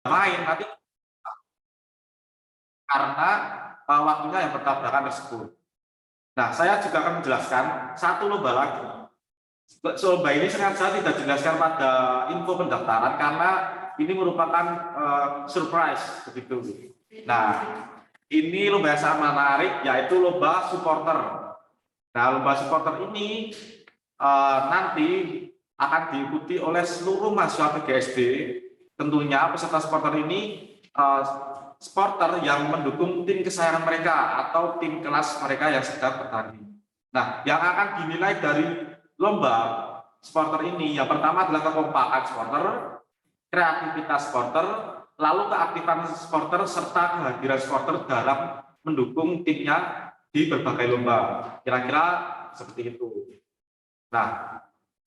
main nanti karena waktunya yang bertabrakan tersebut. Nah, saya juga akan menjelaskan satu lomba lagi. Lomba ini sengaja tidak dijelaskan pada info pendaftaran karena ini merupakan surprise begitu. Nah, ini lomba yang sangat menarik yaitu lomba supporter. Nah, lomba supporter ini nanti akan diikuti oleh seluruh mahasiswa PGSD. Tentunya peserta supporter ini supporter yang mendukung tim kesayangan mereka atau tim kelas mereka yang sedang bertanding. Nah, yang akan dinilai dari lomba supporter ini yang pertama adalah kekompakan supporter, kreativitas supporter, lalu keaktifan supporter serta kehadiran supporter dalam mendukung timnya di berbagai lomba. Kira-kira seperti itu. Nah,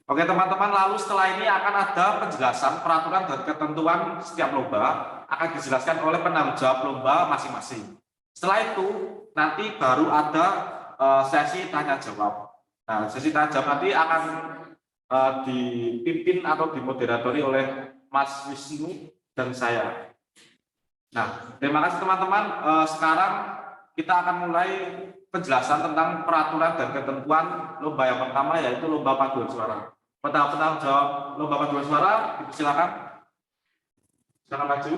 oke teman-teman, lalu setelah ini akan ada penjelasan peraturan dan ketentuan setiap lomba akan dijelaskan oleh penanggung jawab lomba masing-masing. Setelah itu nanti baru ada sesi tanya jawab. Nah, sesi tanya jawab nanti akan dipimpin atau dimoderatori oleh Mas Wisnu dan saya. Nah, terima kasih teman-teman. Sekarang kita akan mulai penjelasan tentang peraturan dan ketentuan lomba yang pertama yaitu lomba paduan suara. Penanggung jawab lomba paduan suara, silakan. Silakan maju.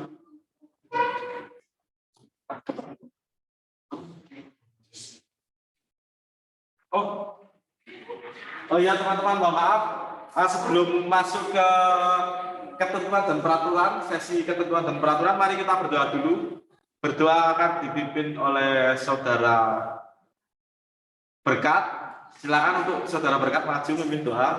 Oh ya teman-teman, mohon maaf. Sebelum masuk ke ketentuan dan peraturan, sesi ketentuan dan peraturan, mari kita berdoa dulu. Berdoa akan dipimpin oleh saudara Berkat. Silakan untuk saudara Berkat maju memimpin doa.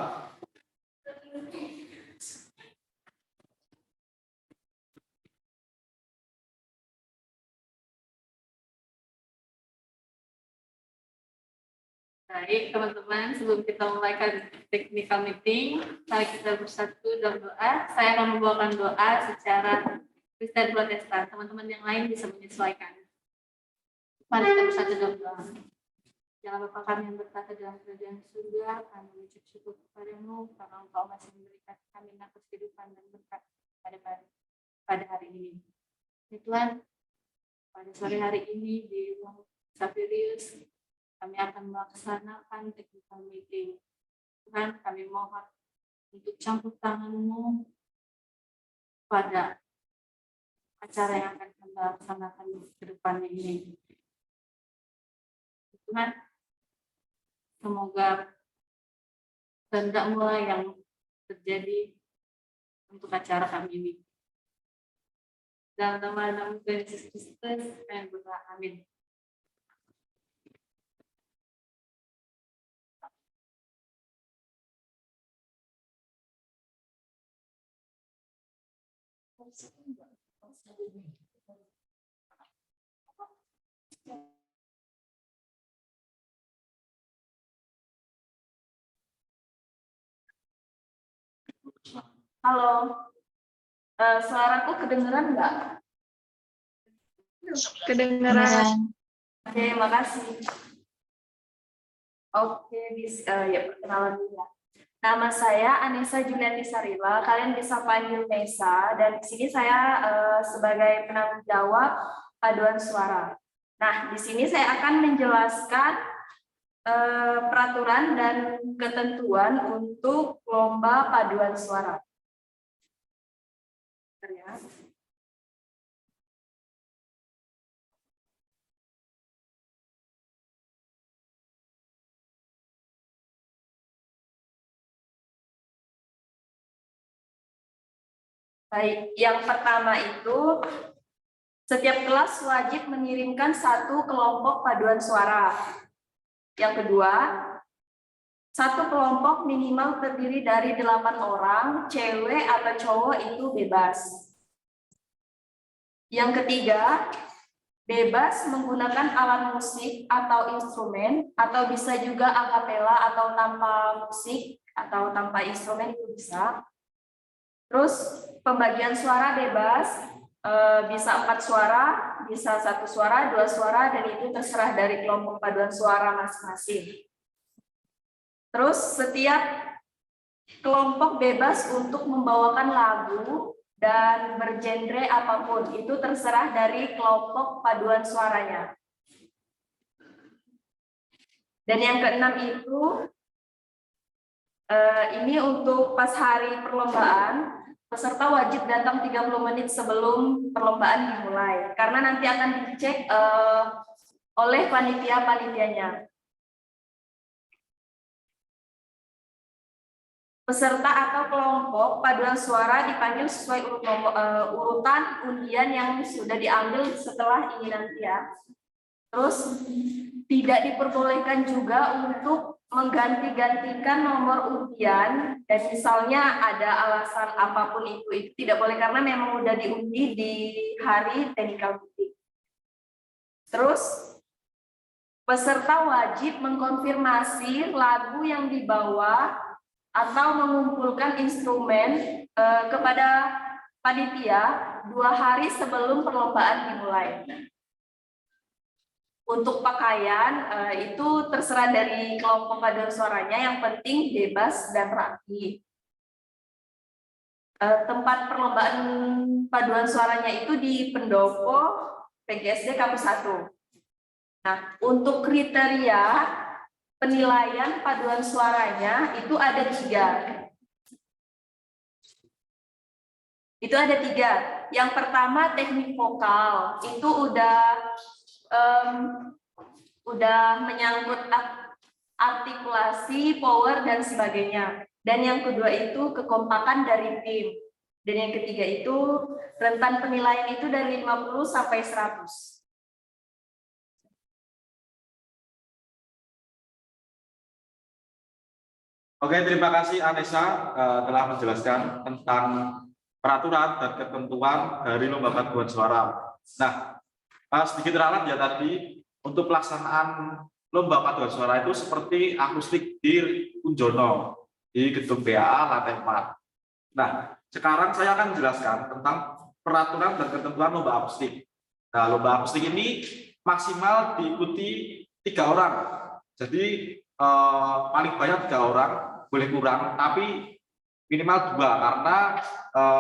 Baik teman-teman, sebelum kita mulai technical meeting, mari kita bersatu dalam doa. Saya akan membawakan doa secara Kristen Protestan. Teman-teman yang lain bisa menyesuaikan. Mari kita bersatu dalam doa. Ya Bapa kami yang berkata dalam kerajaan surga, kami mengucap syukur kepadamu karena Engkau masih memberikan kami nafas kehidupan dan berkat pada hari ini. Ya Tuhan, pada sore hari ini di ruang Sapirius, kami akan melaksanakan technical meeting. Tuhan, kami mohon untuk campur tangan-Mu pada acara yang akan kami laksanakan ke depannya ini. Tuhan, semoga kehendak-Mu yang terjadi untuk acara kami ini. Dalam nama Tuhan Yesus Kristus, kami berdoa. Amin. Halo, suaraku kedengeran nggak? Kedengeran. Oke, makasih. Oke, ya perkenalan dulu ya. Nama saya Anissa Julianti Sarila, kalian bisa panggil Nesa, dan di sini saya sebagai penanggung jawab paduan suara. Nah, di sini saya akan menjelaskan peraturan dan ketentuan untuk lomba paduan suara. Ya. Baik, yang pertama itu setiap kelas wajib mengirimkan satu kelompok paduan suara. Yang kedua, satu kelompok minimal terdiri dari 8 orang, cewek atau cowok itu bebas. Yang ketiga, bebas menggunakan alat musik atau instrumen, atau bisa juga akapela atau tanpa musik atau tanpa instrumen itu bisa. Terus pembagian suara bebas, bisa 4 suara, bisa 1 suara, 2 suara, dan itu terserah dari kelompok paduan suara masing-masing. Terus setiap kelompok bebas untuk membawakan lagu dan bergenre apapun. Itu terserah dari kelompok paduan suaranya. Dan yang keenam itu, ini untuk pas hari perlombaan, peserta wajib datang 30 menit sebelum perlombaan dimulai. Karena nanti akan dicek oleh panitia-panitianya. Peserta atau kelompok paduan suara dipanggil sesuai urutan undian yang sudah diambil setelah ini nanti ya. Terus tidak diperbolehkan juga untuk mengganti-gantikan nomor undian, dan misalnya ada alasan apapun itu tidak boleh karena memang udah diundi di hari technical meeting. Terus peserta wajib mengkonfirmasi lagu yang dibawa atau mengumpulkan instrumen kepada panitia 2 hari sebelum perlombaan dimulai. Untuk pakaian itu terserah dari kelompok paduan suaranya, yang penting bebas dan rapi. Tempat perlombaan paduan suaranya itu di Pendopo PGSD Kampus 1. Nah, untuk kriteria penilaian paduan suaranya itu ada 3. Itu ada 3. Yang pertama teknik vokal, itu udah menyangkut artikulasi, power dan sebagainya. Dan yang kedua itu kekompakan dari tim. Dan yang ketiga itu rentan penilaian itu dari 50 sampai 100. Oke, terima kasih Anessa telah menjelaskan tentang peraturan dan ketentuan dari lomba paduan suara. Nah, sedikit ralat ya tadi, untuk pelaksanaan lomba paduan suara itu seperti akustik di Unjono, di gedung BAA lantai 4. Nah, sekarang saya akan menjelaskan tentang peraturan dan ketentuan lomba akustik. Nah, lomba akustik ini maksimal diikuti 3 orang. Jadi paling banyak 3 orang, boleh kurang, tapi minimal 2 karena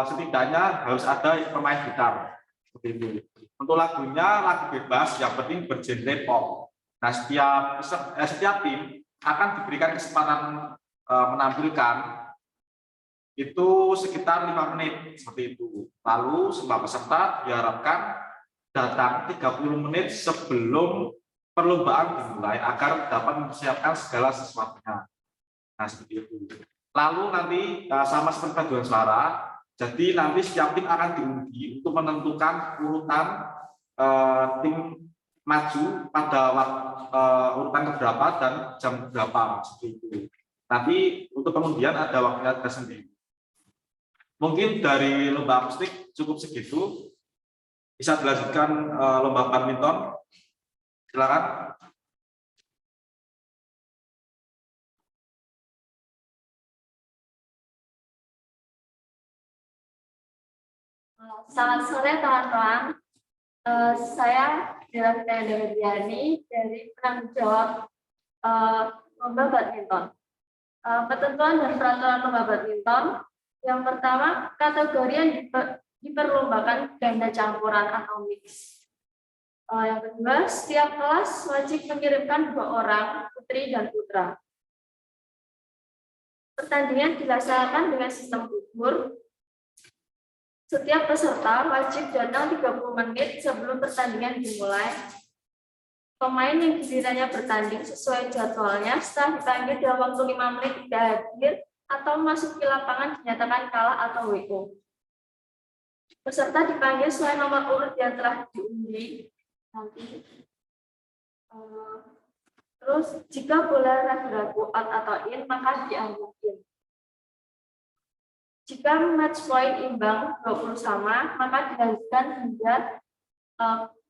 setidaknya harus ada pemain gitar. Seperti itu. Untuk lagunya lagu bebas, yang penting bergenre pop. Nah, setiap tim akan diberikan kesempatan menampilkan itu sekitar 5 menit seperti itu. Lalu semua peserta diharapkan datang 30 menit sebelum perlombaan dimulai agar dapat mempersiapkan segala sesuatunya. Nah, seperti itu. Lalu nanti sama seperti paduan suara, jadi nanti setiap tim akan diundi untuk menentukan urutan tim maju pada urutan keberapa dan jam berapa seperti itu. Nanti untuk pengundian ada waktunya tersendiri. Mungkin dari lomba akustik cukup segitu. Bisa dilanjutkan lomba badminton. Silakan. Selamat sore teman-teman. Saya Diana Diani dari penanggung jawab lomba badminton. Ketentuan dan peraturan lomba badminton. Yang pertama, kategori yang diperlombakan ganda campuran atau mix. Yang kedua, setiap kelas wajib mengirimkan 2 orang, putri dan putra. Pertandingan dilaksanakan dengan sistem gugur. Setiap peserta wajib datang 30 menit sebelum pertandingan dimulai. Pemain yang gilirannya bertanding sesuai jadwalnya setelah dipanggil dalam waktu 5 menit tidak hadir atau masuk ke lapangan dinyatakan kalah atau WO. Peserta dipanggil sesuai nomor urut yang telah diundi nanti. Terus jika bola ragu-ragu out atau in maka dianggap in. Jika match point imbang 20 sama maka dilanjutkan hingga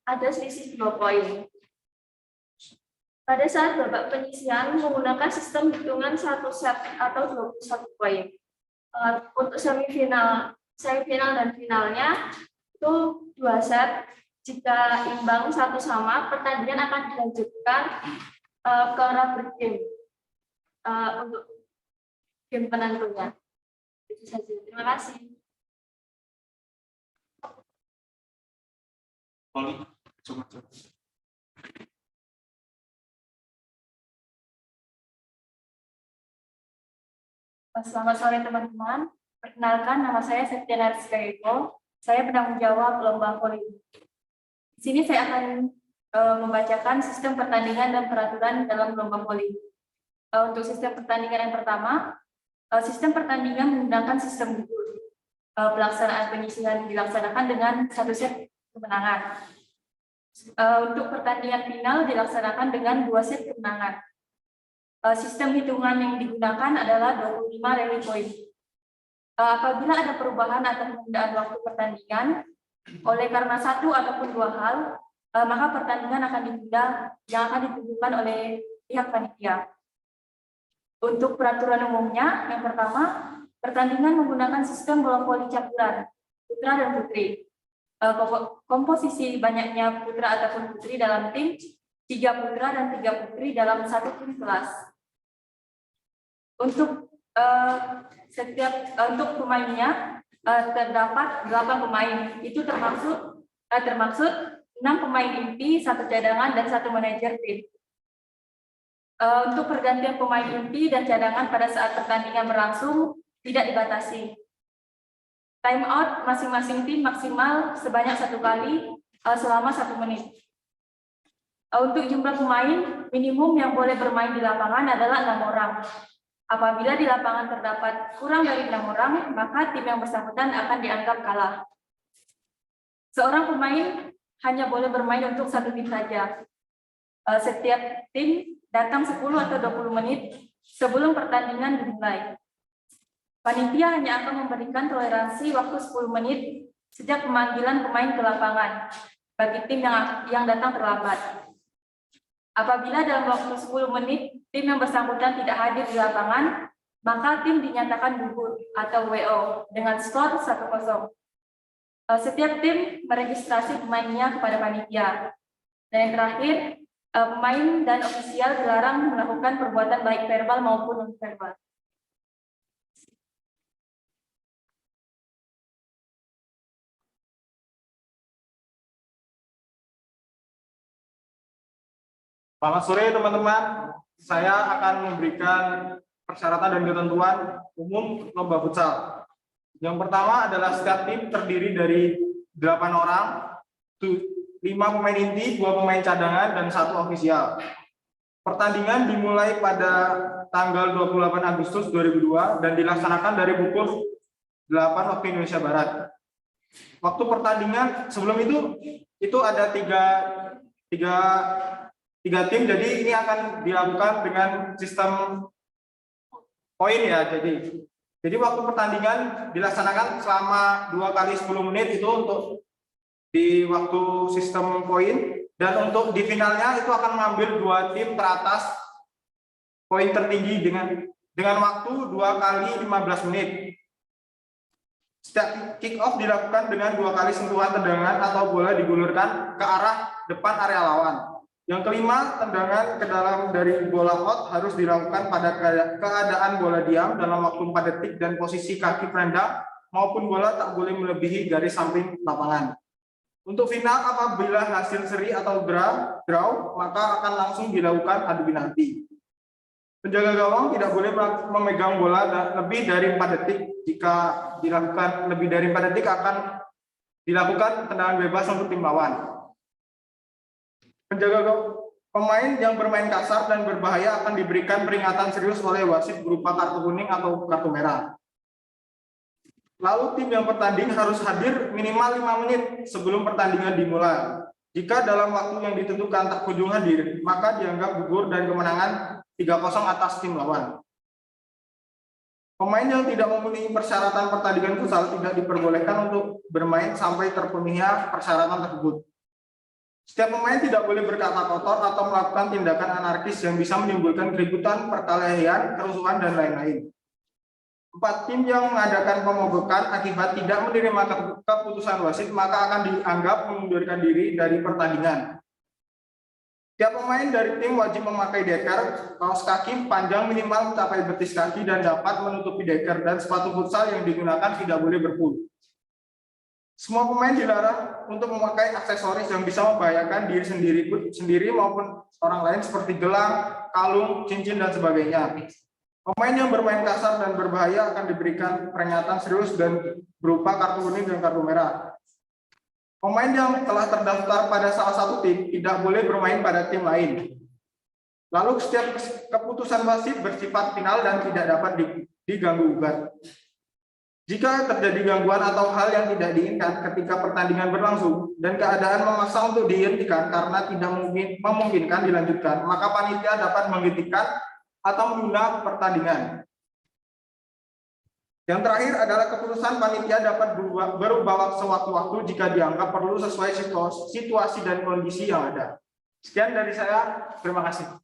ada selisih 2 poin. Pada saat babak penyisihan menggunakan sistem hitungan 1 set atau 21 poin. Untuk semifinal dan finalnya itu 2 set. Jika imbang 1 sama, pertandingan akan dilanjutkan ke rubber game untuk game penentunya. Itu saja. Terima kasih. Poli, coba. Selamat sore teman-teman. Perkenalkan, nama saya Septiana Rizka Eko. Saya penanggung jawab lomba voli. Di sini saya akan membacakan sistem pertandingan dan peraturan dalam lomba voli. Untuk sistem pertandingan yang pertama, sistem pertandingan menggunakan sistem gugur. Pelaksanaan penyisihan dilaksanakan dengan satu set kemenangan. Untuk pertandingan final dilaksanakan dengan 2 set kemenangan. Sistem hitungan yang digunakan adalah 25 rally point. Apabila ada perubahan atau penundaan waktu pertandingan oleh karena satu ataupun 2 hal, maka pertandingan akan ditunda yang akan ditentukan oleh pihak panitia. Untuk peraturan umumnya, yang pertama, pertandingan menggunakan sistem bola voli campuran putra dan putri. Komposisi banyaknya putra ataupun putri dalam tim, 3 putra dan 3 putri dalam satu tim kelas. Untuk untuk pemainnya terdapat 8 pemain. Itu termaksud 6 pemain inti, 1 cadangan dan 1 manajer tim. Untuk pergantian pemain inti dan cadangan pada saat pertandingan berlangsung tidak dibatasi. Time out masing-masing tim maksimal sebanyak 1 kali selama 1 menit. Untuk jumlah pemain, minimum yang boleh bermain di lapangan adalah 6 orang. Apabila di lapangan terdapat kurang dari 6 orang, maka tim yang bersangkutan akan dianggap kalah. Seorang pemain hanya boleh bermain untuk 1 tim saja. Setiap tim datang 10 atau 20 menit sebelum pertandingan dimulai. Panitia hanya akan memberikan toleransi waktu 10 menit sejak pemanggilan pemain ke lapangan bagi tim yang datang terlambat. Apabila dalam waktu 10 menit tim yang bersangkutan tidak hadir di lapangan, maka tim dinyatakan gugur atau WO dengan skor 1-0. Setiap tim meregistrasi pemainnya kepada panitia. Dan yang terakhir, pemain dan ofisial dilarang melakukan perbuatan baik verbal maupun non-verbal. Selamat sore teman-teman. Saya akan memberikan persyaratan dan ketentuan umum lomba futsal. Yang pertama adalah setiap tim terdiri dari 8 orang, 5 pemain inti, 2 pemain cadangan, dan 1 ofisial. Pertandingan dimulai pada tanggal 28 Agustus 2002 dan dilaksanakan dari pukul 8 waktu Indonesia Barat. Waktu pertandingan sebelum itu ada tiga tim, jadi ini akan dilakukan dengan sistem poin ya. Jadi waktu pertandingan dilaksanakan selama 2 kali 10 menit itu untuk di waktu sistem poin, dan untuk di finalnya itu akan mengambil 2 tim teratas poin tertinggi dengan waktu 2 kali 15 menit. Setiap kick off dilakukan dengan 2 kali sentuhan tendangan atau bola digulurkan ke arah depan area lawan. Yang kelima, tendangan ke dalam dari bola out harus dilakukan pada keadaan bola diam dalam waktu 4 detik dan posisi kaki penendang maupun bola tak boleh melebihi garis samping lapangan. Untuk final, apabila hasil seri atau draw, maka akan langsung dilakukan adu penalti. Penjaga gawang tidak boleh memegang bola lebih dari 4 detik. Jika dilakukan lebih dari 4 detik akan dilakukan tendangan bebas untuk tim lawan. Pemain yang bermain kasar dan berbahaya akan diberikan peringatan serius oleh wasit berupa kartu kuning atau kartu merah. Lalu tim yang bertanding harus hadir minimal 5 menit sebelum pertandingan dimulai. Jika dalam waktu yang ditentukan tak kunjung hadir, maka dianggap gugur dan kemenangan 3-0 atas tim lawan. Pemain yang tidak memenuhi persyaratan pertandingan futsal tidak diperbolehkan untuk bermain sampai terpenuhinya persyaratan tersebut. Setiap pemain tidak boleh berkata kotor atau melakukan tindakan anarkis yang bisa menimbulkan keributan, perkelahian, kerusuhan, dan lain-lain. 4 tim yang mengadakan pemogokan akibat tidak menerima keputusan wasit maka akan dianggap mengundurkan diri dari pertandingan. Setiap pemain dari tim wajib memakai deker, kaos kaki panjang minimal mencapai betis kaki dan dapat menutupi deker, dan sepatu futsal yang digunakan tidak boleh berpul. Semua pemain dilarang untuk memakai aksesoris yang bisa membahayakan diri sendiri maupun orang lain seperti gelang, kalung, cincin, dan sebagainya. Pemain yang bermain kasar dan berbahaya akan diberikan peringatan serius dan berupa kartu kuning dan kartu merah. Pemain yang telah terdaftar pada salah satu tim tidak boleh bermain pada tim lain. Lalu setiap keputusan wasit bersifat final dan tidak dapat diganggu-gugat. Jika terjadi gangguan atau hal yang tidak diinginkan ketika pertandingan berlangsung dan keadaan memaksa untuk dihentikan karena tidak memungkinkan dilanjutkan, maka panitia dapat menghentikan atau menunda pertandingan. Yang terakhir adalah keputusan panitia dapat berubah sewaktu-waktu jika dianggap perlu sesuai situasi dan kondisi yang ada. Sekian dari saya, terima kasih.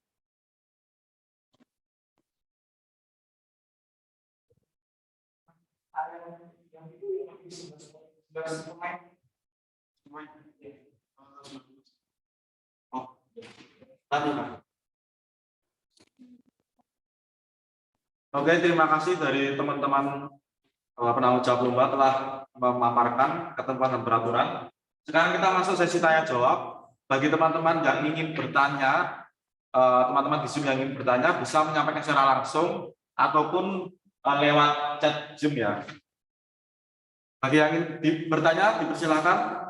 Oke, terima kasih dari teman-teman penanggung jawab lomba telah memaparkan ketentuan dan peraturan. Sekarang kita masuk sesi tanya jawab. Bagi teman-teman yang ingin bertanya, teman-teman di Zoom yang ingin bertanya bisa menyampaikan secara langsung ataupun lewat chat Zoom ya. Bagi yang ingin bertanya, dipersilakan.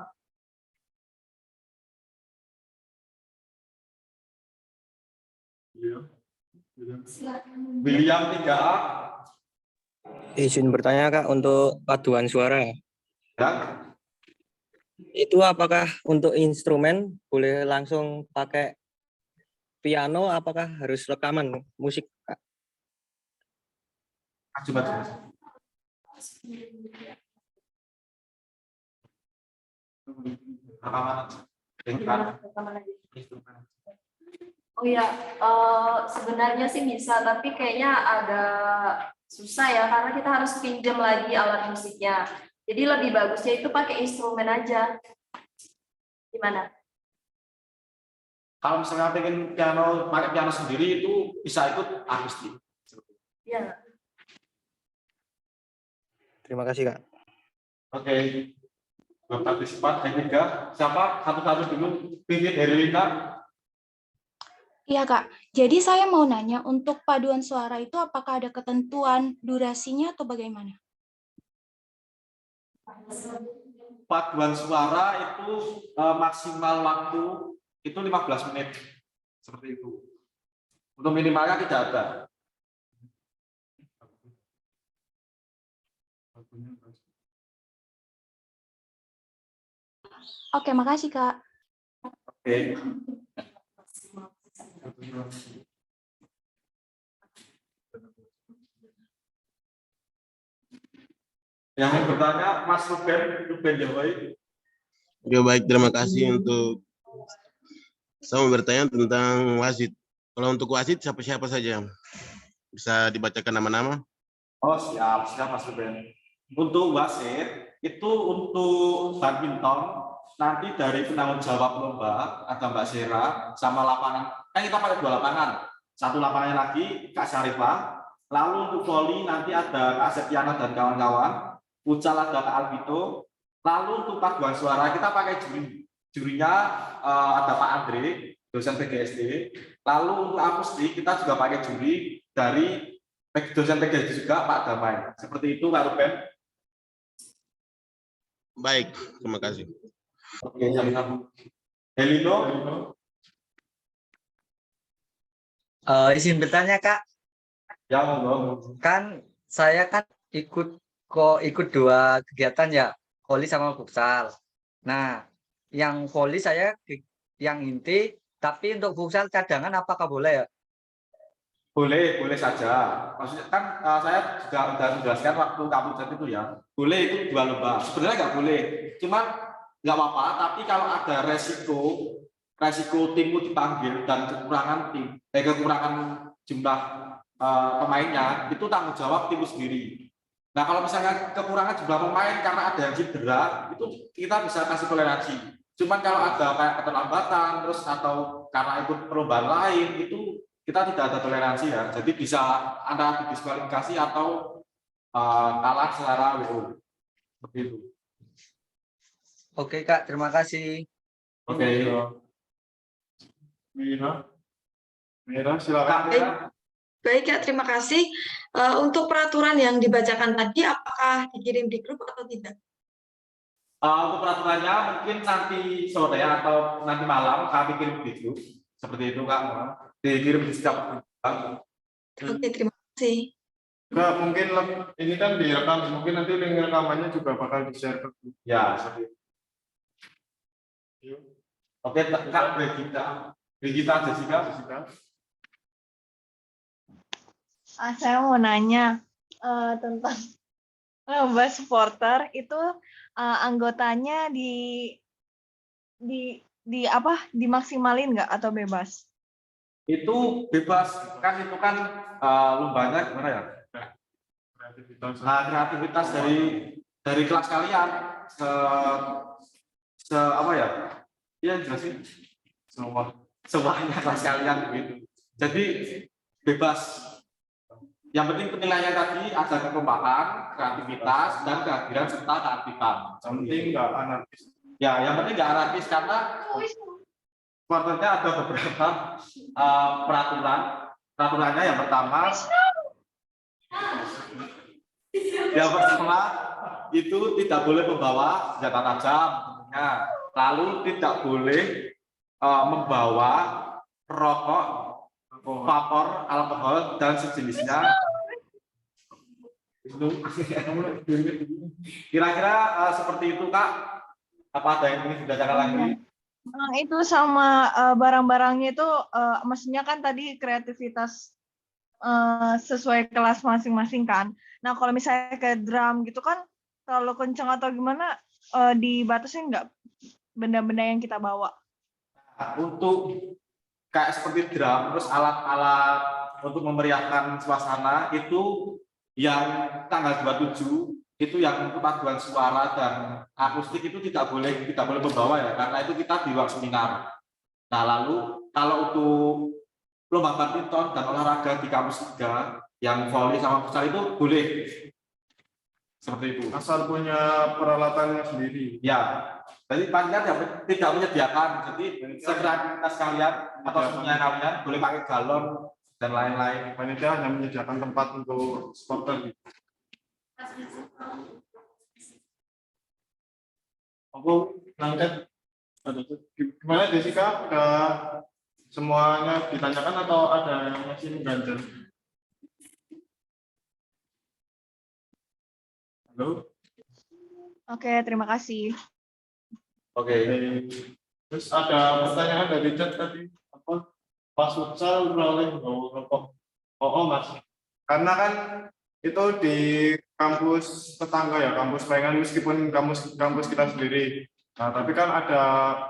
William 3A. Izin bertanya Kak untuk paduan suara. Ya. Itu apakah untuk instrumen boleh langsung pakai piano, apakah harus rekaman musik Kak? Coba. Oh ya, sebenarnya sih bisa, tapi kayaknya agak susah ya karena kita harus pinjam lagi alat musiknya. Jadi lebih bagusnya itu pakai instrumen aja. Gimana? Kalau misalnya pengen pakai piano sendiri itu bisa ikut akustik. Iya. Terima kasih Kak. Oke. Berpartisipan ketiga. Siapa? Satu-satu dulu. Pivit Herlina. Iya Kak, jadi saya mau nanya untuk paduan suara itu apakah ada ketentuan durasinya atau bagaimana? Paduan suara itu maksimal waktu itu 15 menit. Seperti itu. Untuk minimalnya tidak ada. Oke, makasih Kak. Oke. Yang ingin bertanya, Mas Ruben Jawai. Ya baik, terima kasih untuk saya mau bertanya tentang wasit. Kalau untuk wasit siapa-siapa saja? Bisa dibacakan nama-nama? Oh siap Mas Ruben. Untuk wasit itu untuk badminton nanti dari penanggung jawab lomba ada Mbak Sera sama lapangan. Kan kita pakai 2 lapangan. Satu lapangannya lagi Kak Syarifah. Lalu untuk voli nanti ada Kak Septiana dan kawan-kawan. Futsal ada Kak Alvito. Lalu untuk paduan suara kita pakai juri. Jurinya ada Pak Andre, dosen PGSD. Lalu untuk akustik kita juga pakai juri dari dosen PGSD juga Pak Damai. Seperti itu Pak Ruben. Baik, terima kasih. Oke, Helino. Izin bertanya Kak, Ya monggo. kan saya kan ikut 2 kegiatan ya, voli sama futsal. Nah, yang voli saya yang inti, tapi untuk futsal cadangan apakah boleh ya? Boleh saja. Maksudnya kan saya juga sudah menjelaskan waktu kamu itu ya. Boleh itu 2 lomba. Sebenarnya nggak boleh. Cuman nggak apa-apa. Tapi kalau ada resiko timmu dipanggil dan kekurangan jumlah pemainnya, itu tanggung jawab timmu sendiri. Nah kalau misalnya kekurangan jumlah pemain karena ada yang cedera, itu kita bisa kasih toleransi. Cuman kalau ada kayak keterlambatan, terus atau karena ikut perlombaan lain, itu kita tidak ada toleransi ya. Jadi bisa antara didiskualifikasi atau kalah secara WO. Seperti itu. Oke Kak, terima kasih. Oke. Mira, Mira silakan. Kak, Baik ya, terima kasih. Untuk peraturan yang dibacakan tadi, apakah dikirim di grup atau tidak? untuk peraturannya mungkin nanti sore atau nanti malam kami kirim di grup. Seperti itu Kak. Dikirim di setiap grup. Oke, terima kasih. Enggak, mungkin ini kan direkam, mungkin nanti link rekamannya juga bakal di-share ke grup. Ya, seperti itu. Oke, Kak, Brigita, Jessica. Saya mau nanya tentang lomba supporter itu anggotanya dimaksimalin nggak atau bebas? Itu bebas kan, itu kan lombanya gimana ya? Kreativitas dari kelas kalian apa ya? Iya jelasin semuanya kelas kalian gitu. Jadi bebas. Yang penting penilaian tadi ada kekompakan, kreativitas, dan kehadiran serta keaktifan. Yang penting nggak anarkis. Ya, yang penting nggak anarkis karena supporternya ada beberapa peraturan. Peraturannya yang pertama itu tidak boleh membawa senjata tajam, tentunya. Lalu tidak boleh membawa rokok, vapor, alkohol dan sejenisnya. Itu kira-kira seperti itu Kak. Apa ada yang ingin dibacakan lagi? Itu sama barang-barangnya itu maksudnya kan tadi kreativitas sesuai kelas masing-masing kan. Nah kalau misalnya kayak drum gitu kan terlalu kenceng atau gimana dibatasin nggak benda-benda yang kita bawa? Untuk kayak seperti drum, terus alat-alat untuk memeriahkan suasana itu yang tanggal 27 itu yang untuk paduan suara dan akustik itu tidak boleh membawa ya, karena itu kita di ruang seminar. Nah lalu kalau untuk lomba badminton dan olahraga di kampus 3 yang volley sama futsal itu boleh seperti itu. Asal punya peralatannya sendiri. Ya, jadi panitia tidak menyediakan, jadi sekreativitas kalian atau semuanya kalian boleh pakai galon dan lain-lain. Panitia hanya menyediakan tempat untuk supporter. Aku langkat. Gimana Jessica? Udah semuanya ditanyakan atau ada yang masih mengganjal? Halo? Oke, terima kasih. Oke. Terus ada pertanyaan dari chat tadi, apa? Pas futsal boleh rokok? Oh Mas. Karena kan itu di kampus tetangga ya, kampus saingan meskipun kampus kita sendiri. Nah, tapi kan ada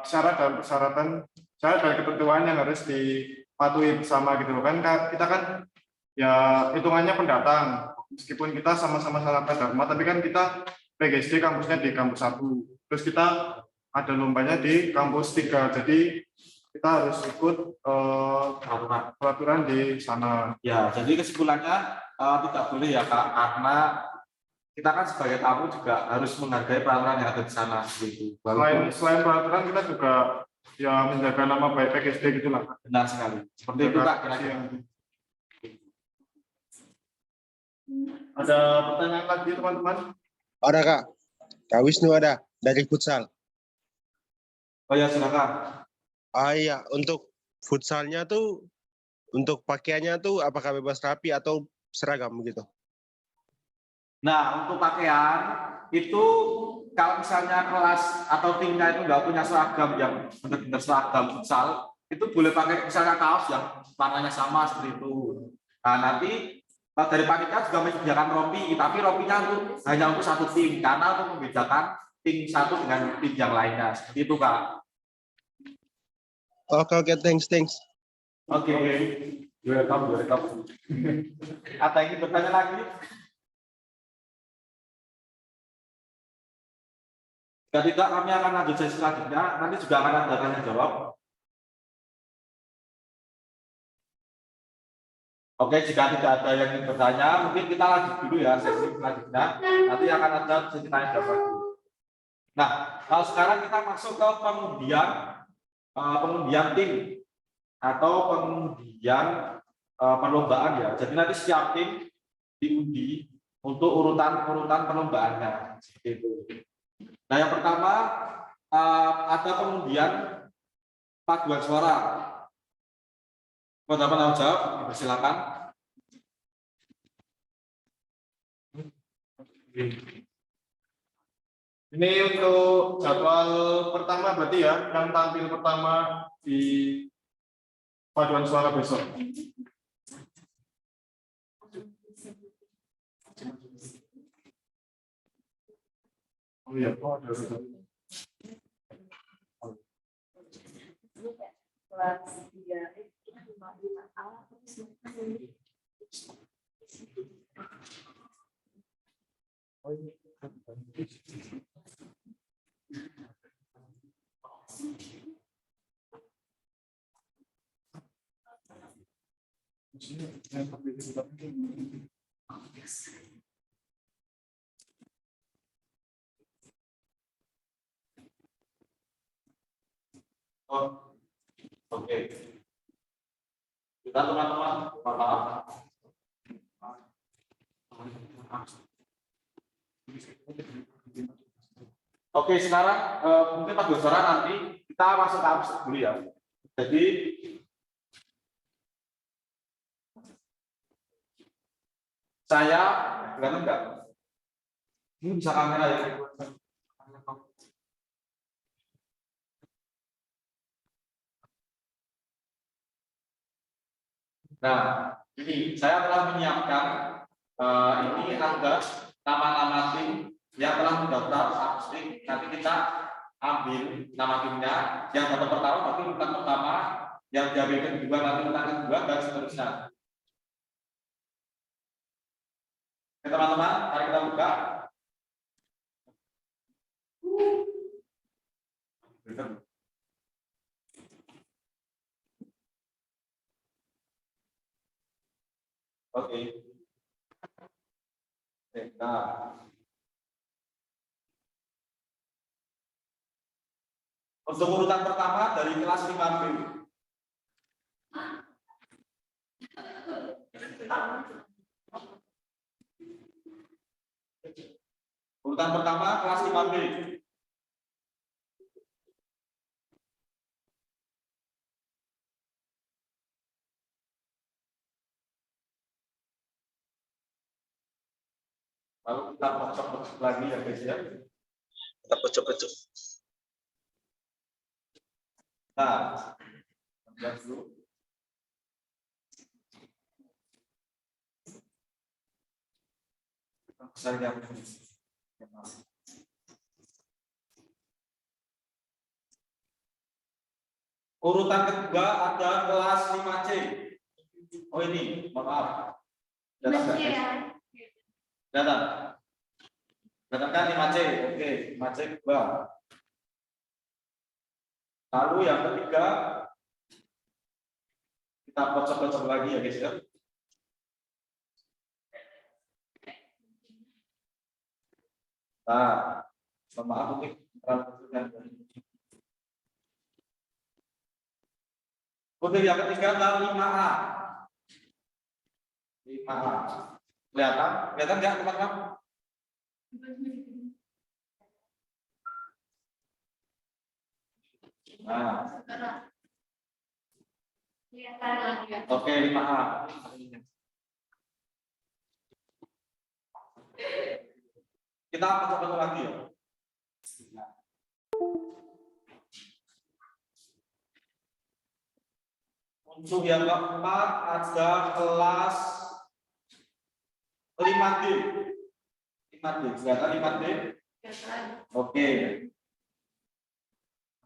syarat dan persyaratan, syarat dan ketentuan yang harus dipatuhi bersama gitu kan. Kita kan ya hitungannya pendatang. Meskipun kita sama-sama Sanata Dharma, tapi kan kita PGSD kampusnya di kampus 1. Terus kita ada lombanya di kampus 3. Jadi kita harus ikut peraturan di sana. Ya, jadi kesimpulannya tidak boleh ya Kak, karena kita kan sebagai tamu juga harus menghargai peraturan yang ada di sana gitu. Selain peraturan kita juga ya menjaga nama baik PGSD gitu lah. Benar sekali. Seperti itu Kak kira-kira. Ada pertanyaan lagi teman-teman? Ada Kak. Kak Wisnu ada dari futsal. Oh ya silakan. Iya, untuk futsalnya tuh untuk pakaiannya tuh apakah bebas rapi atau seragam begitu? Nah, untuk pakaian itu kalau misalnya kelas atau timnya itu nggak punya seragam yang benar-benar seragam futsal, itu boleh pakai misalnya kaos yang warnanya sama seperti itu. Nah, nanti dari panitia juga menyediakan rompi, tapi rompinya hanya untuk satu tim karena untuk membedakan tim satu dengan tim yang lainnya. Seperti itu, Kak. Oke, thanks. Oke. Welcome. Ada yang ingin bertanya lagi? Jika tidak, kami akan lanjut sesi selanjutnya. Nanti juga akan ada tanya jawab. Oke, jika tidak ada yang ingin bertanya, mungkin kita lanjut dulu ya sesi selanjutnya. Nanti akan ada sesi tanya jawab. Nah, Kalau sekarang kita masuk ke pengundian tim atau pengundian perlombaan ya. Jadi nanti setiap tim diundi untuk urutan perlombaannya. Gitu. Nah, yang pertama ada pengundian paduan suara. Pada penanggung jawab, dipersilakan. Ini untuk jadwal pertama berarti ya, yang tampil pertama di paduan suara besok. Oh iya, oh, ada. Kelas 3 5A. Oh, oke. Kita teman-teman, maaf. Oke, sekarang mungkin Pak Gusara nanti kita masuk ke abstrak dulu ya. Jadi saya kelihatan enggak? Ini bisa kamera ya. Nah, ini saya telah menyiapkan ini ada nama-nama tim yang telah mendaftar abstrak. Nanti kita ambil nama timnya, yang dapat pertama berarti urutan pertama, yang diambil kedua nanti urutan kedua dan seterusnya. Oke, teman-teman, mari kita buka. Oke. Nah, untuk urutan pertama dari kelas 5B. Urutan pertama kelas 5B. Lalu kita pojok lagi ya guys ya. Kita pojok-pojok. Nah, lihat dulu. Saya urutan kedua ada kelas 5C. Oh ini, maaf. Datang kan? Datang kan 5C. Oke, 5C kedua. Lalu yang ketiga kita pojok-pojok lagi ya guys ya. Nah, maaf ini untuk yang ketiga adalah 5A. 5A. Kelihatan? Kelihatan nggak teman-teman? Nah. Oke, 5A. Kita pojok-pojok lagi ya. Untuk yang keempat ada kelas 5D. 5D, kelihatan 5D? Oke.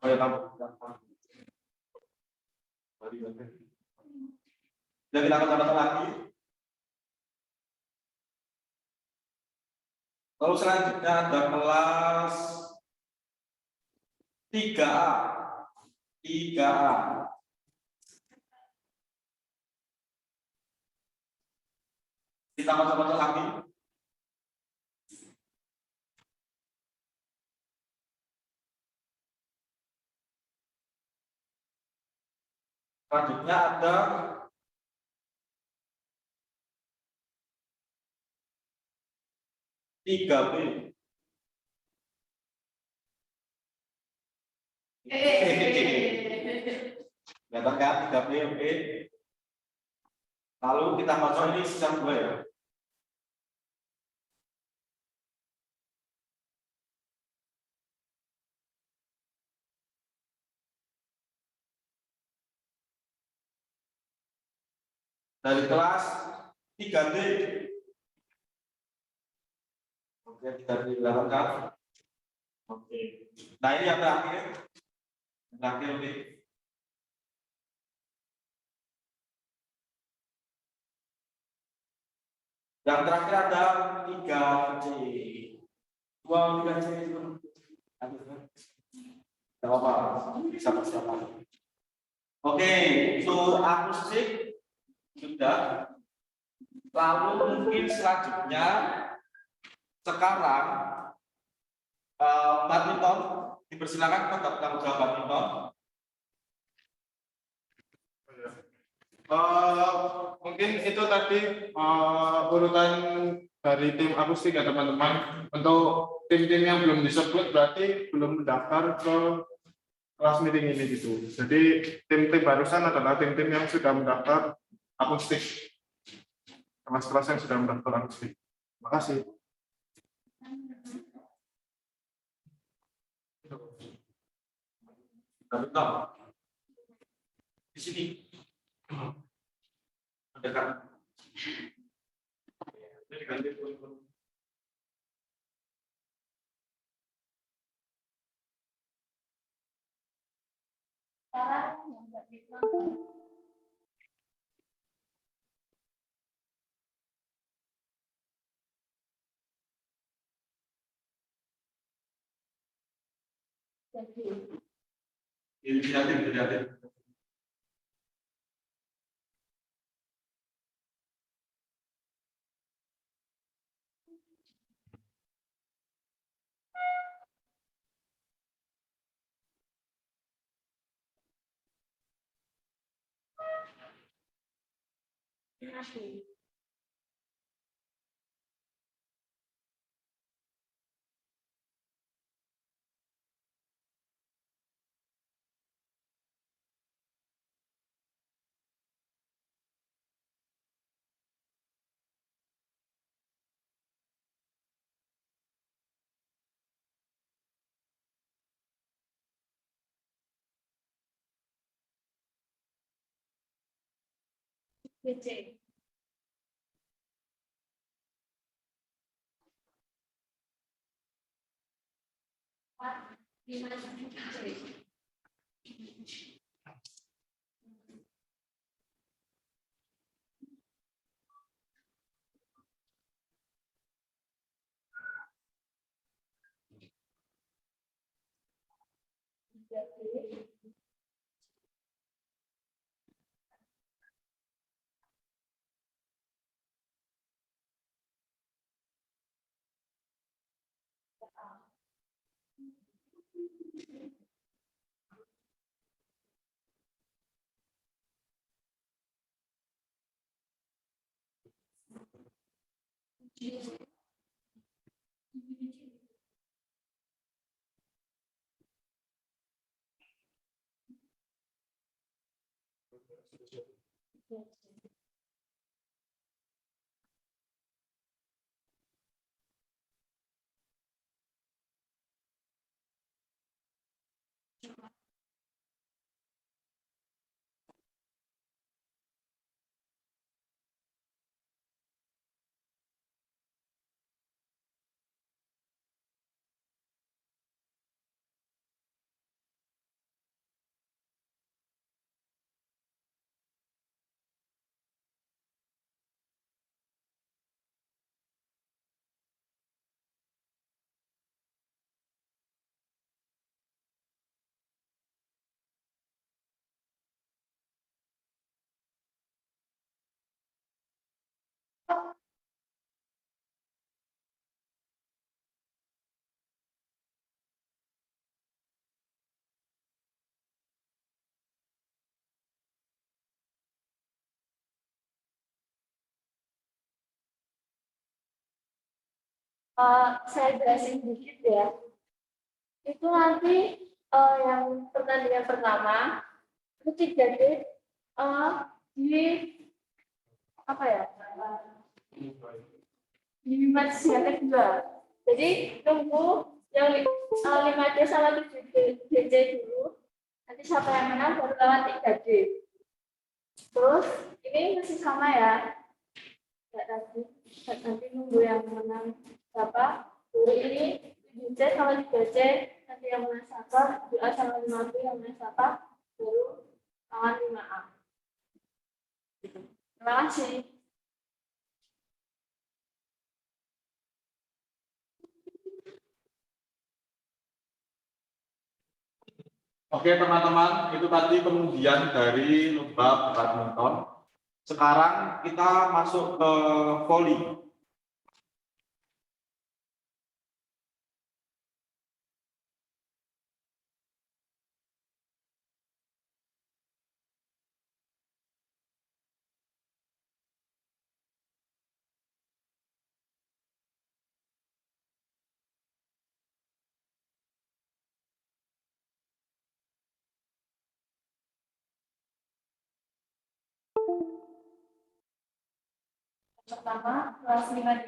Ayo kamu. Dan kita akan tambah lagi. Lalu selanjutnya ada kelas 3A. 3A. Kita coba lagi. Selanjutnya ada tiga B. Kelihatan kan tiga B, oke. Lalu kita baca ini sisa dua ya. Dari kelas 3D. Oke, 3D lengkap. Oke. Nah, ini yang terakhir. Yang terakhir, oke. Yang terakhir ada 3C. 3C itu. Tidak apa-apa, bisa persiapan. Oke, untuk akustik sudah. Lalu mungkin selanjutnya sekarang badminton, dipersilakan untuk tanggung jawab badminton. Mungkin itu tadi urutan dari tim akustik ya teman-teman. Untuk tim-tim yang belum disebut berarti belum mendaftar ke kelas meeting ini gitu. Jadi tim-tim barusan adalah tim-tim yang sudah mendaftar akustik. Kelas-kelas yang sudah mendaftar akustik. Terima kasih. Badminton. Di sini. Ada kan? Ini diganti pun. Sekarang yang nggak bisa. Inisiatif. BC. Gimana BC? Saya jelasin dikit ya. Itu nanti yang pertandingan pertama itu 3 game di apa ya? Di match yang kedua. Jadi tunggu yang 5D sama 7D dulu. Nanti siapa yang menang baru lawan 3D. Terus ini masih sama ya. Nanti nunggu yang menang siapa. Dulu ini 7C sama 3C. Nanti yang menang siapa. 2A sama 5B yang menang siapa. Baru lawan 5A. Terima kasih. Oke teman-teman, itu tadi pengujian dari lomba badminton. Sekarang kita masuk ke voli. Pertama, kelas 5D.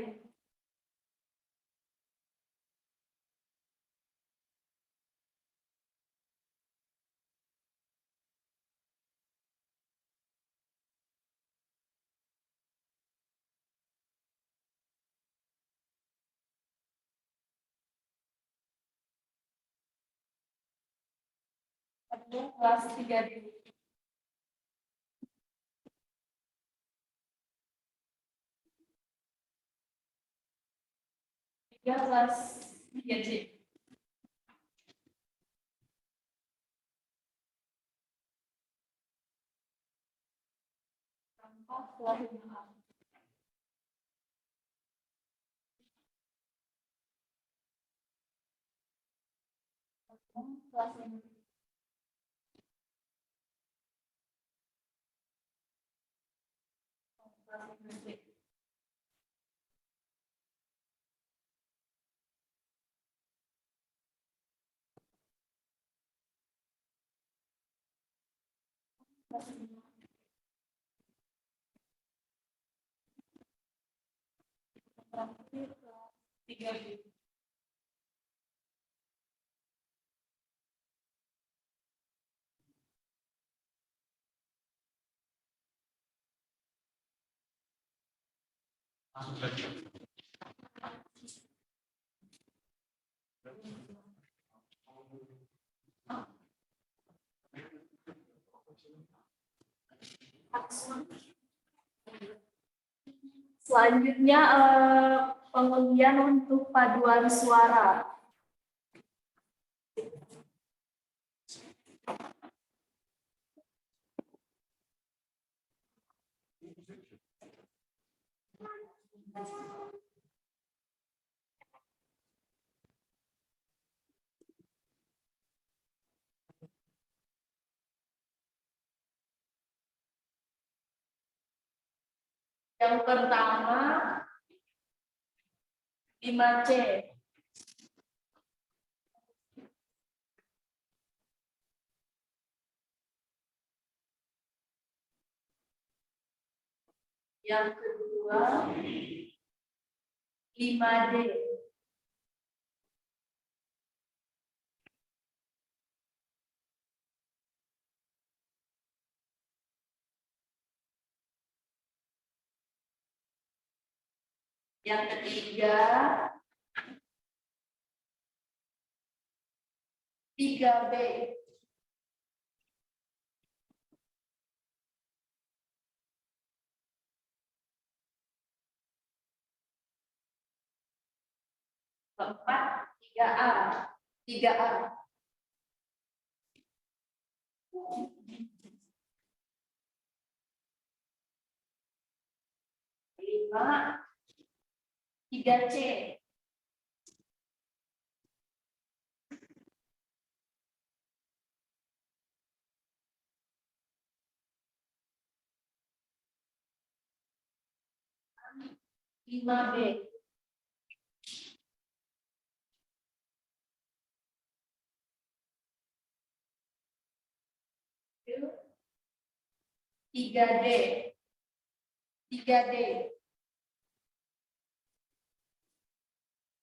Kedua, kelas 3D. Tiga, kelas 3C. Empat, kelas 5A. Kelas 5. Kelas 5C. Kelas 5. Terakhir, kelas 3D. Selanjutnya pengundian untuk paduan suara. Yang pertama 5C. Yang kedua 5D. Yang ketiga 3B. Keempat 3A. 3A. 5 3C. Lima B. 3D. 3D.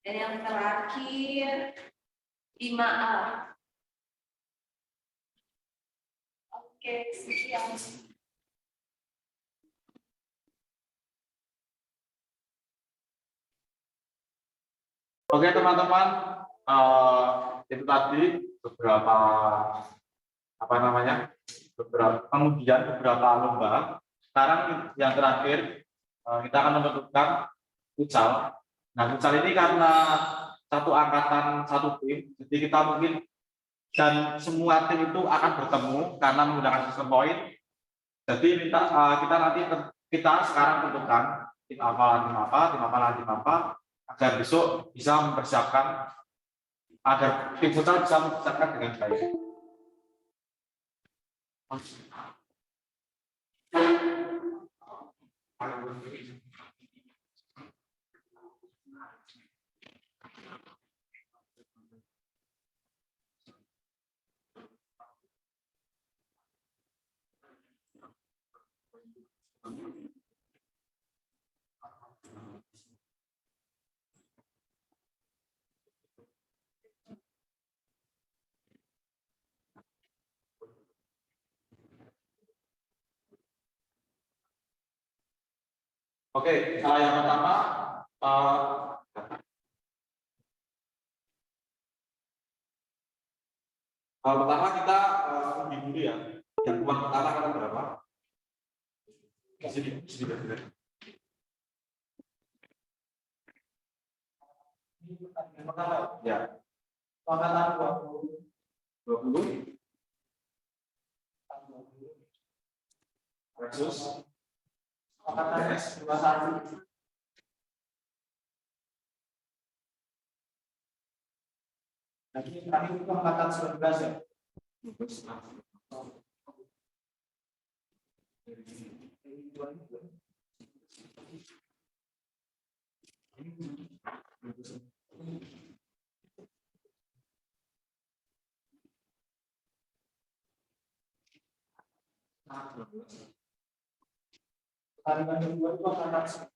Dan yang terakhir 5A. Oke, sekian. Oke teman-teman, itu tadi beberapa beberapa lomba. Sekarang yang terakhir kita akan menentukan futsal. Nah, futsal ini karena satu angkatan satu tim, jadi kita mungkin dan semua tim itu akan bertemu karena menggunakan sistem poin. Jadi kita sekarang tentukan tim apa lawan tim apa, agar besok bisa mempersiapkan agar tim futsal bisa mempersiapkan dengan baik. Oke, yang pertama kita undi dulu ya. Yang uang pertama kan berapa? Sini. Ya. Angkatan 20. Versus angkatan S 21. Lagi kami itu angkatan 19 ya. Tarikan kedua itu angkatan 11.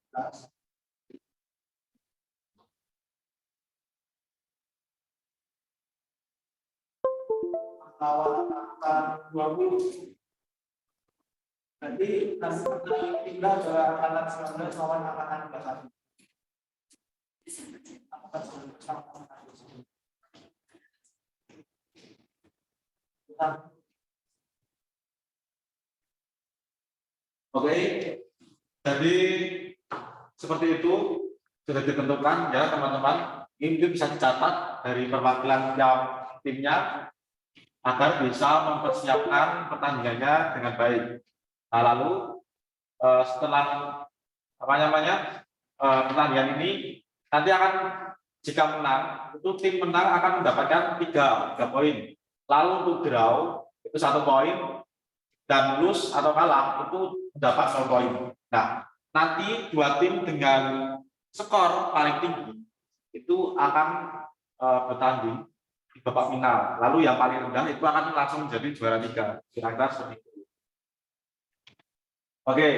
Lawan angkatan 20. Jadi nanti kita pindah ke angkatan 19 lawan angkatan 21. Angkatan 19 lawan angkatan 21. Oke, jadi seperti itu sudah ditentukan ya teman-teman. Ini bisa dicatat dari perwakilan tiap timnya agar bisa mempersiapkan pertandingannya dengan baik. Nah, lalu setelah pertandingan ini nanti akan jika menang itu tim menang akan mendapatkan 3 poin. Lalu untuk draw itu 1 poin dan lose atau kalah itu dapat 0 poin. Nah, nanti 2 tim dengan skor paling tinggi itu akan bertanding di babak final. Lalu yang paling rendah itu akan langsung menjadi juara 3. Kira-kira seperti itu. Oke,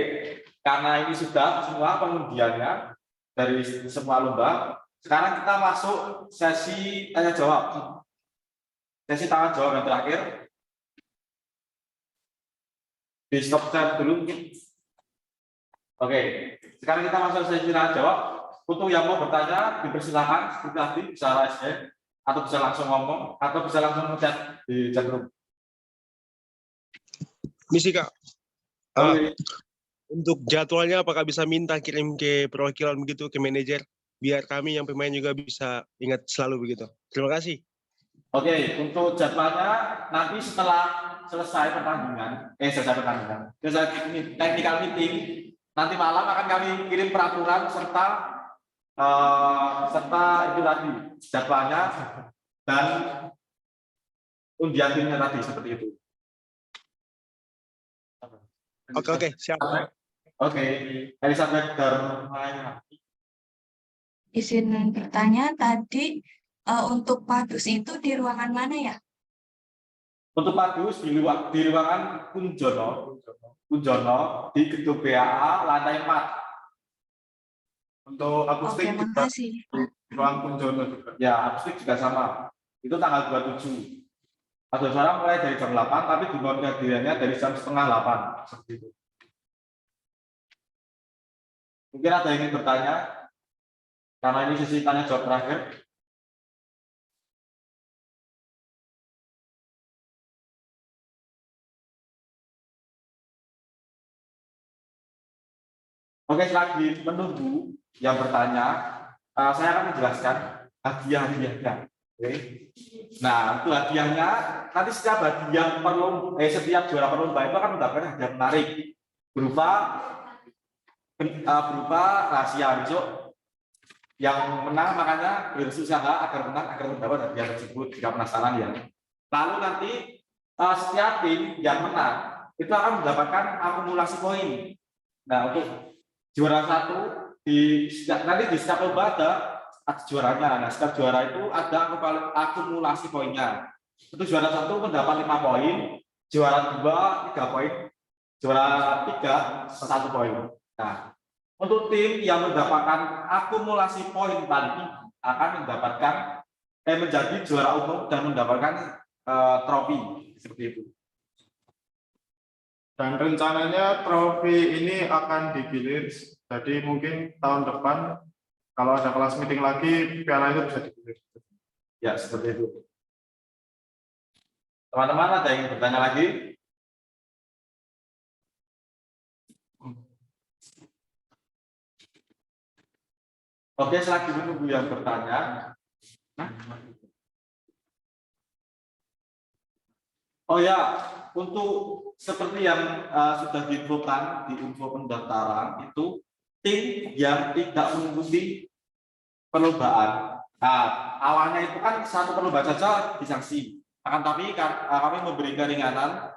karena ini sudah semua pengundiannya dari semua lomba. Sekarang kita masuk sesi tanya jawab. Sesi tanya jawab yang terakhir. Di stop share dulu mungkin. Oke, sekarang kita masuk sesi tanya jawab. Untuk yang mau bertanya dipersilakan seperti tadi bisa raise hand atau bisa langsung ngomong atau bisa langsung ngechat di chat room. Misi Kak. Untuk jadwalnya apakah bisa minta kirim ke perwakilan begitu ke manajer biar kami yang pemain juga bisa ingat selalu begitu. Terima kasih. Oke, untuk jadwalnya nanti setelah selesai technical meeting, nanti malam akan kami kirim peraturan serta itu tadi jadwalnya dan undian timnya tadi seperti itu. Oke, siap. Oke, Elizabeth Darmaini. Izin bertanya tadi untuk Padus itu di ruangan mana ya? Untuk Padus di ruangan Kunjono Kunjono di gedung BAA lantai 4. Untuk akustik Oke, juga makasih. di ruang Kunjono juga. Ya, akustik juga sama. Itu tanggal 27. Paduan suara mulai dari jam 8, tapi dimulai kehadirannya dari jam setengah 8. Seperti itu. Mungkin ada yang ingin bertanya? Karena ini sesi tanya jawab terakhir. Oke, selagi menunggu yang bertanya, saya akan menjelaskan hadiah-hadiahnya. Oke. Nah, untuk hadiahnya, nanti setiap hadiah setiap juara perlombaan itu akan mendapatkan hadiah menarik berupa rahasia besok. Yang menang makanya berusaha agar menang agar mendapat hadiah tersebut jika penasaran ya. Lalu nanti setiap tim yang menang itu akan mendapatkan akumulasi poin. Nah, untuk juara 1 nanti di setiap lomba ada juaranya. Nah, setiap juara itu ada akumulasi poinnya. Untuk juara 1 mendapat 5 poin, juara 2 3 poin, juara 3 1 poin. Nah, untuk tim yang mendapatkan akumulasi poin paling tinggi akan mendapatkan menjadi juara umum dan mendapatkan trofi seperti itu. Dan rencananya trofi ini akan digilir, jadi mungkin tahun depan kalau ada kelas meeting lagi, piala itu bisa digilir. Ya, seperti itu. Teman-teman ada yang bertanya lagi? Oke, selagi menunggu yang bertanya. Oh ya, untuk seperti yang sudah diinfokan di info pendaftaran itu tim yang tidak mengikuti perlombaan. Nah, awalnya itu kan satu perlombaan saja disanksi. Akan tapi kami memberi keringanan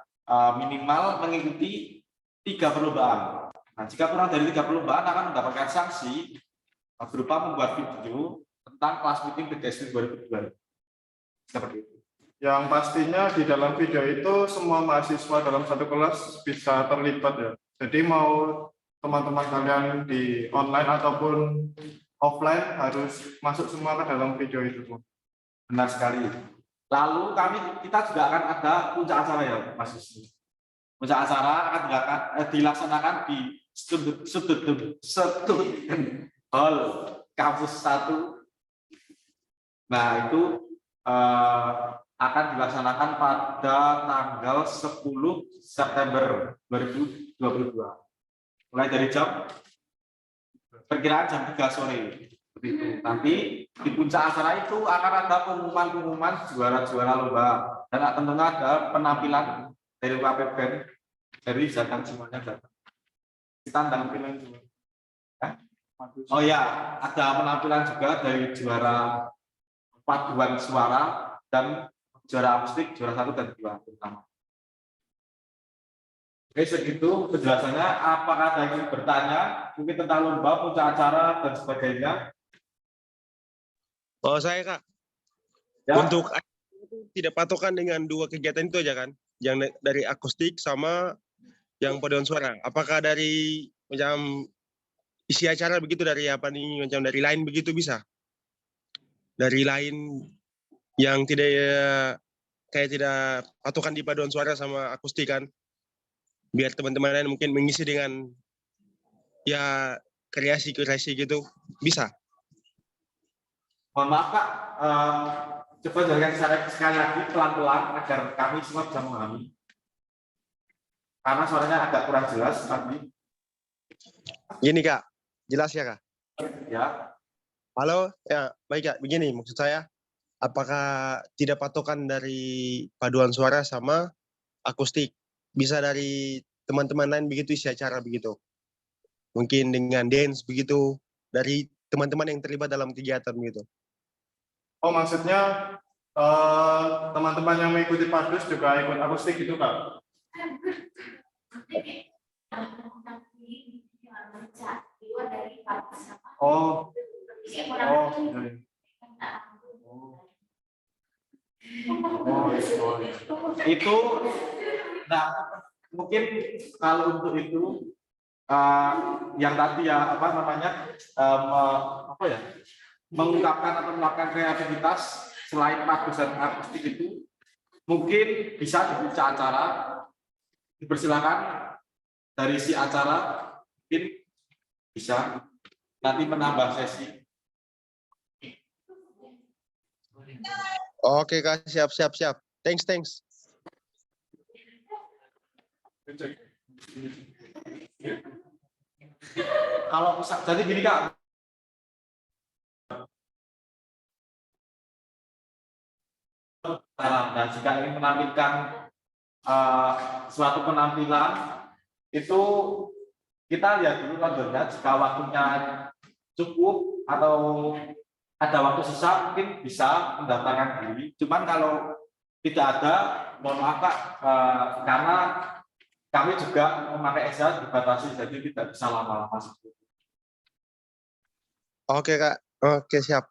minimal mengikuti 3 perlombaan. Nah, jika kurang dari 3 perlombaan akan mendapatkan sanksi berupa membuat video tentang kelas meeting BDS 2002. Seperti itu. Yang pastinya di dalam video itu semua mahasiswa dalam satu kelas bisa terlibat ya. Jadi mau teman-teman kalian di online ataupun offline harus masuk semua ke dalam video itu. Benar sekali. Lalu kita juga akan ada puncak acara ya, Mas Yusri. Puncak acara akan dilaksanakan di student hall kampus 1. Nah, itu akan dilaksanakan pada tanggal 10 September 2022. Mulai dari perkiraan jam 3 sore. Seperti itu. Nanti di puncak acara itu akan ada pengumuman juara-juara lomba. Dan tentunya ada penampilan dari WP Band. Jadi datang semuanya datang. Kita penampilan juga. Oh ya, ada penampilan juga dari juara paduan suara dan juara akustik, juara 1 dan 2 terutama. Oke, segitu penjelasannya. Apakah ada yang ingin bertanya mungkin tentang lomba, puncak acara dan sebagainya? Oh, saya Kak. Ya. Untuk tidak patokan dengan 2 kegiatan itu aja kan? Yang dari akustik sama yang paduan suara. Apakah dari macam isi acara begitu dari apa nih, macam dari lain begitu bisa? Dari lain yang tidak kayak tidak patokan di paduan suara sama akustik kan, biar teman-teman lain mungkin mengisi dengan ya kreasi gitu bisa. Mohon maaf Kak, coba jelaskan sekali lagi pelan-pelan agar kami semua bisa memahami. Karena suaranya agak kurang jelas tadi. Gini Kak, jelas ya Kak? Ya. Halo, ya baik Kak, begini maksud saya. Apakah tidak patokan dari paduan suara sama akustik? Bisa dari teman-teman lain begitu isi acara begitu? Mungkin dengan dance begitu, dari teman-teman yang terlibat dalam kegiatan begitu. Oh, maksudnya teman-teman yang mengikuti padus juga ikut akustik gitu Kak? Oh. Itu nah mungkin kalau untuk itu yang tadi ya apa namanya mengungkapkan atau melakukan kreativitas selain bagus dan akustik itu mungkin bisa dibuka acara, dipersilakan dari si acara mungkin bisa nanti menambah sesi. Oke Kak, siap. Thanks. Kalau jadi gini Kak, nah jika ingin menampilkan suatu penampilan itu kita lihat dulu kabarnya, jika waktunya cukup atau ada waktu sisa mungkin bisa mendaftarkan diri. Cuman kalau tidak ada, mohon maaf Kak, karena kami juga memakai Excel dibatasi, jadi tidak bisa lama-lama. Oke Kak, oke siap.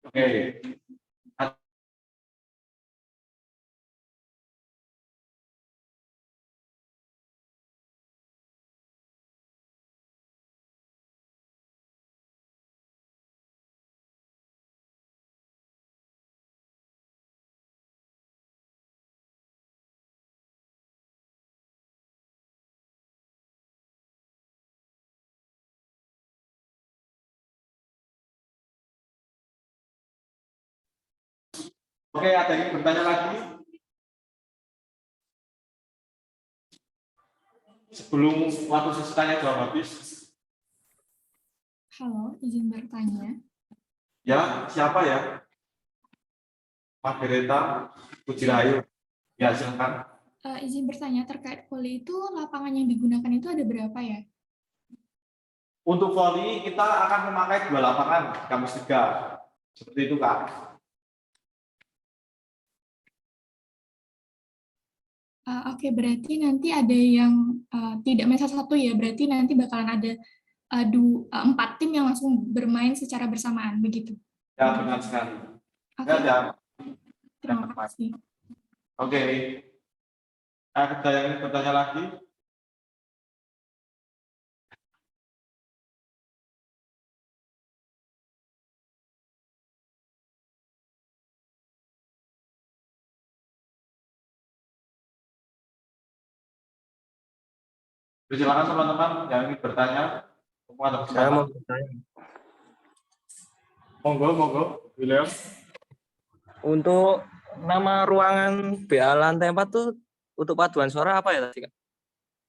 Oke. Oke, ada yang bertanya lagi? Sebelum waktu sesi tanya jawab habis. Halo, izin bertanya. Ya, siapa ya? Margareta Pujirayu. Ya, silakan. Izin bertanya terkait voli itu lapangan yang digunakan itu ada berapa ya? Untuk voli kita akan memakai 2 lapangan, kampus 3. Seperti itu, Kak. Oke, berarti nanti ada yang tidak main satu ya, berarti nanti bakalan ada 4 tim yang langsung bermain secara bersamaan, begitu? Ya, benar sekali. Oke. Ya. Terima kasih. Oke. Ada yang bertanya lagi? Silakan teman-teman yang ingin bertanya. Saya mau bertanya. Monggo, William. Untuk nama ruangan BA lantai 4 tuh untuk paduan suara apa ya tadi Kak?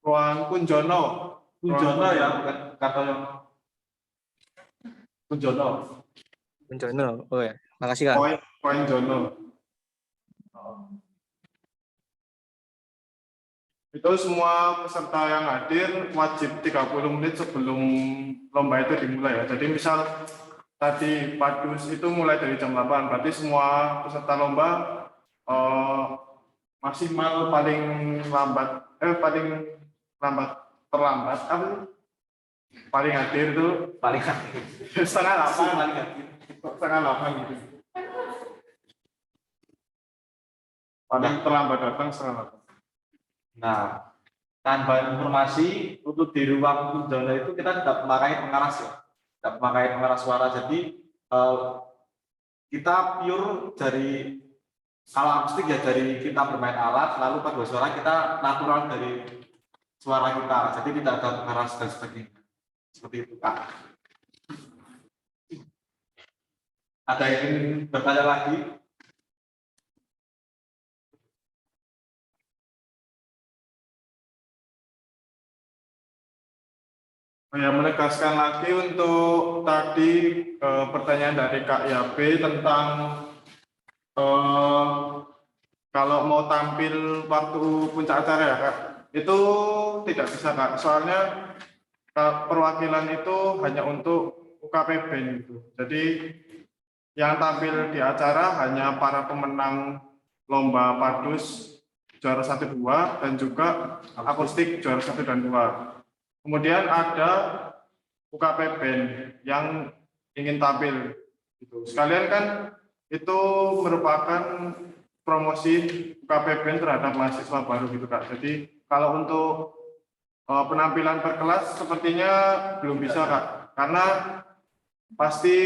Ruang Kunjono. Kunjono ya, bukan kata yang Kunjono. Kunjono. Oh ya, makasih Kak. Poin Jono. Itu semua peserta yang hadir wajib 30 menit sebelum lomba itu dimulai ya. Jadi misal tadi Padus itu mulai dari jam 8, berarti semua peserta lomba maksimal paling terlambat paling hadir itu setengah 8 gitu. Paling terlambat datang setengah 8. Nah, tambahan informasi untuk di ruang Kunjono itu kita tidak memakai pengaras ya, tidak memakai pengaras suara. Jadi kita pure dari kalau akustik ya dari kita bermain alat, lalu paduan suara kita natural dari suara kita. Jadi tidak ada pengaras dan sebagainya. Seperti itu Kak. Ada yang ingin bertanya lagi? Ya, menegaskan lagi untuk tadi pertanyaan dari Kak Yabe tentang kalau mau tampil waktu puncak acara ya Kak, itu tidak bisa Kak, soalnya perwakilan itu hanya untuk UKPB gitu. Jadi yang tampil di acara hanya para pemenang lomba Padus juara 1, 2 dan juga akustik juara 1 dan 2. Kemudian ada UKP Band yang ingin tampil. Gitu. Sekalian kan itu merupakan promosi UKP Band terhadap mahasiswa baru gitu Kak. Jadi Kalau untuk penampilan per kelas sepertinya belum bisa, Kak. Karena pasti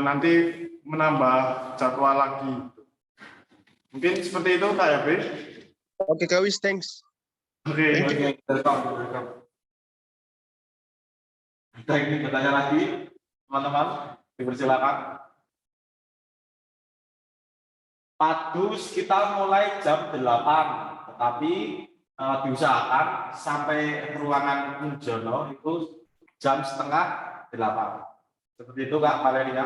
nanti menambah jadwal lagi. Mungkin seperti itu, Kak Yabe. Oke, Kak Wis, thanks. Oke, Thank you. welcome. Kita ingin bertanya lagi, teman-teman, dipersilakan. Padus kita mulai jam 8, tetapi diusahakan sampai ruangan Mujono itu jam setengah 8. Seperti itu, Kak Valeria.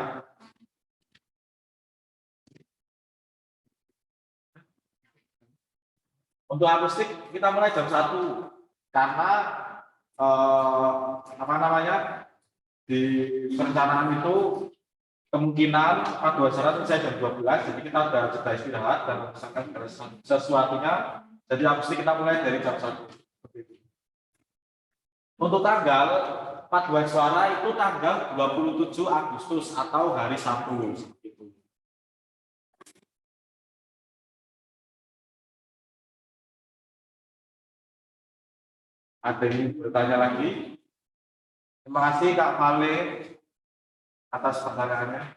Untuk akustik kita mulai jam 1 karena di perencanaan itu kemungkinan paduan suara selesai jam 12, jadi kita sudah jeda istirahat dan menyelesaikan sesuatunya. Jadi akustik kita mulai dari jam 1. Untuk tanggal paduan suara itu tanggal 27 Agustus atau hari Sabtu. Ada yang bertanya lagi? Terima kasih Kak Vale atas pertanyaannya.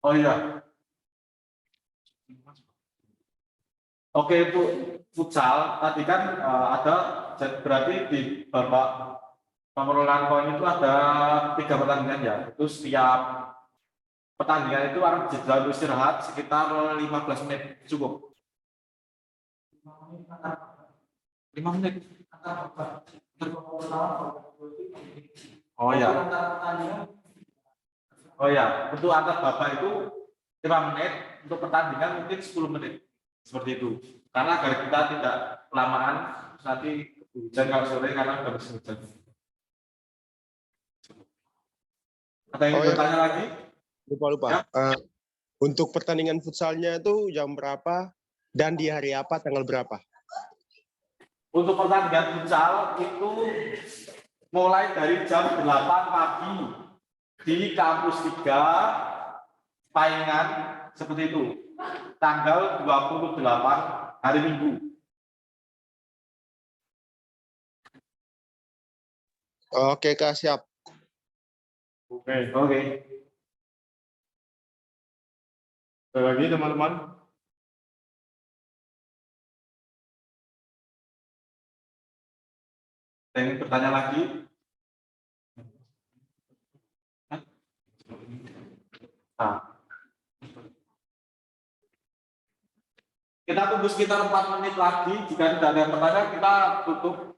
Oh iya. Oke, Bu futsal tadi kan ada, berarti di babak pengelolaan poin itu ada 3 pertandingan ya. Itu setiap pertandingan itu akan jeda istirahat sekitar 15 menit cukup. 5 menit. Oh ya. Oh ya, untuk antar babak itu 5 menit, untuk pertandingan mungkin 10 menit. Seperti itu. Karena agar kita tidak kelamaan nanti hujan kalau sore karena udah musim hujan. Ada yang bertanya lagi? Lupa. Ya? Untuk pertandingan futsalnya itu jam berapa dan di hari apa, tanggal berapa? Untuk pertandingan futsal itu mulai dari jam 8 pagi di kampus 3 Paingan, seperti itu. Tanggal 28 hari Minggu. Oke, Kak, siap. Oke. Ada lagi teman-teman? Ada yang bertanya lagi? Nah. Kita tunggu sekitar 4 menit lagi. Jika tidak ada pertanyaan, kita tutup.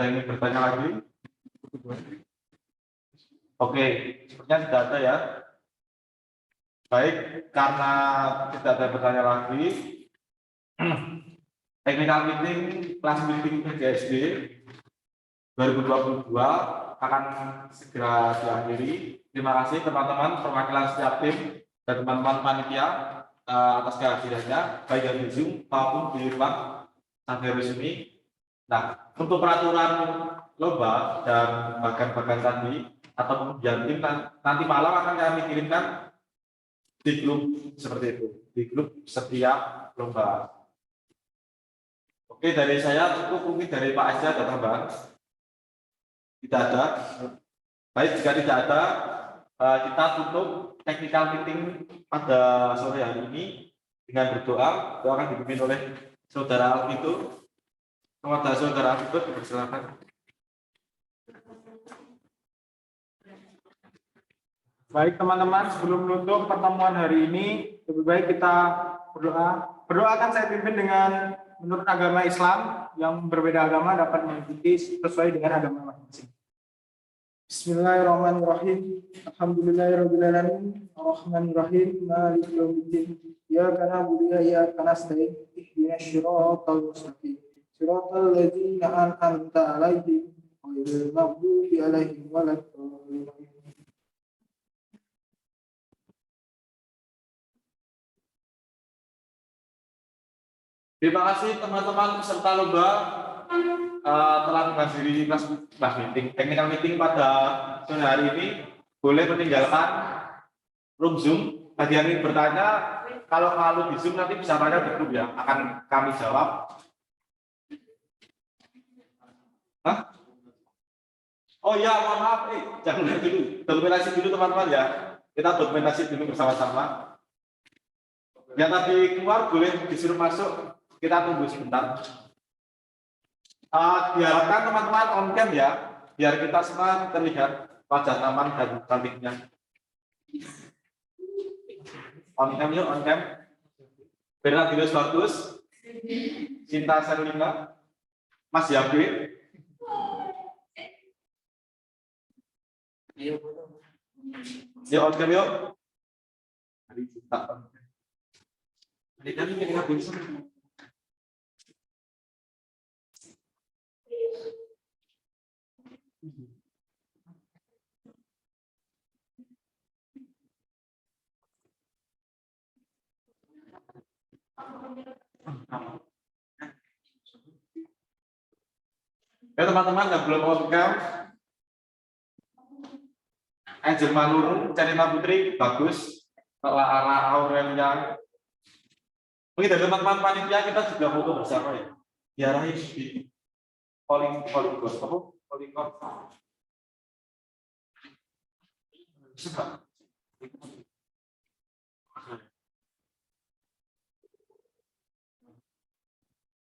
Saya ingin bertanya lagi. Oke, sepertinya tidak ada ya. Baik, karena tidak ada pertanyaan lagi, technical meeting kelas meeting PGSD 2022 akan segera diakhiri. Terima kasih teman-teman perwakilan setiap tim dan teman-teman panitia atas kehadirannya, baik yang di Zoom maupun di ruang santai resmi. Nah, untuk peraturan lomba dan bagan-bagan tadi atau kemudian tim nanti malam akan kami kirimkan di grup seperti itu, di grup setiap lomba. Oke, dari saya cukup, mungkin dari Pak Aja ada tambahan? Tidak ada. Baik, jika tidak ada, kita tutup technical meeting pada sore hari ini dengan berdoa. Doa akan dipimpin oleh Saudara Alvito. Kepada Saudara Alvito, dipersilakan. Baik teman-teman, sebelum menutup pertemuan hari ini, lebih baik kita berdoa. Berdoa akan saya pimpin dengan menurut agama Islam, yang berbeda agama dapat mengikuti sesuai dengan agama masing-masing. Bismillahirrahmanirrahim. Alhamdulillahirabbil alamin. Arrahmanirrahim. Maliki yaumiddin. Iyyaka na'budu wa iyyaka nasta'in. Ihdinas shiratal mustaqim. Shiratal ladzina an'amta 'alaihim ghairil maghdubi 'alaihim waladdallin. Terima kasih teman-teman peserta lomba telah menghadiri kelas meeting, technical meeting pada sore hari ini. Boleh meninggalkan room Zoom. Bagi yang ingin bertanya, kalau malu di Zoom nanti bisa tanya di grup ya, akan kami jawab. Hah? Oh ya, mohon maaf, jangan dulu. Dokumentasi dulu teman-teman ya. Kita dokumentasi dulu bersama-sama. Yang tadi keluar boleh disuruh masuk. Kita tunggu sebentar. Diharapkan teman-teman on cam ya, biar kita semua terlihat wajah taman dan cantiknya. On cam yuk, on cam. Bernardinus bagus. Cinta Serlina. Mas Yabe. Yuk on cam yuk. Ya teman-teman yang belum on cam, Angel Manurung, Carina Putri, bagus. Lara Aurelnya. Mungkin dari teman-teman panitia kita juga foto bersama ya. Diarahin di calling ghost, apa? Calling ghost.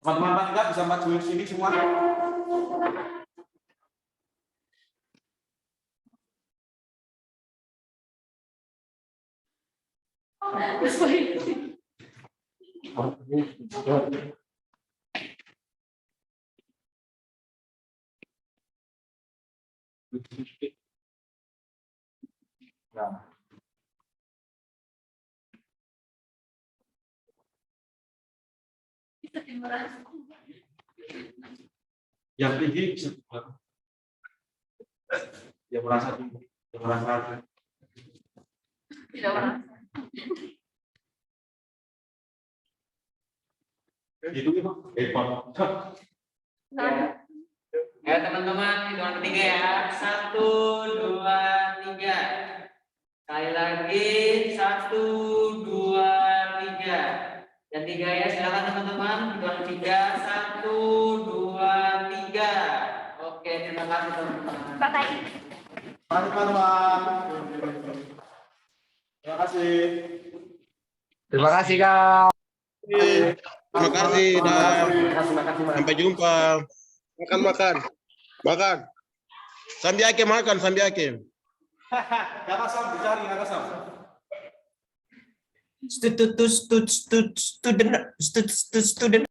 Teman-teman panitia bisa maju ke sini semua. Yang tinggi bisa yang merasa tinggi, yang merasa Tidak merasa. itu Ya teman-teman, hitungan ketiga ya. 1, 2, 3. Sekali lagi 1, 2, 3. Yang tiga ya, silakan teman-teman. Hitungan ketiga 1, 2, 3. Oke, terima kasih teman-teman. Terima kasih. Terima kasih, Kak. Terima kasih dan sampai jumpa. Makan. Sambiake makan, sambiake. Kata Sam, dicari kata Sam. Student.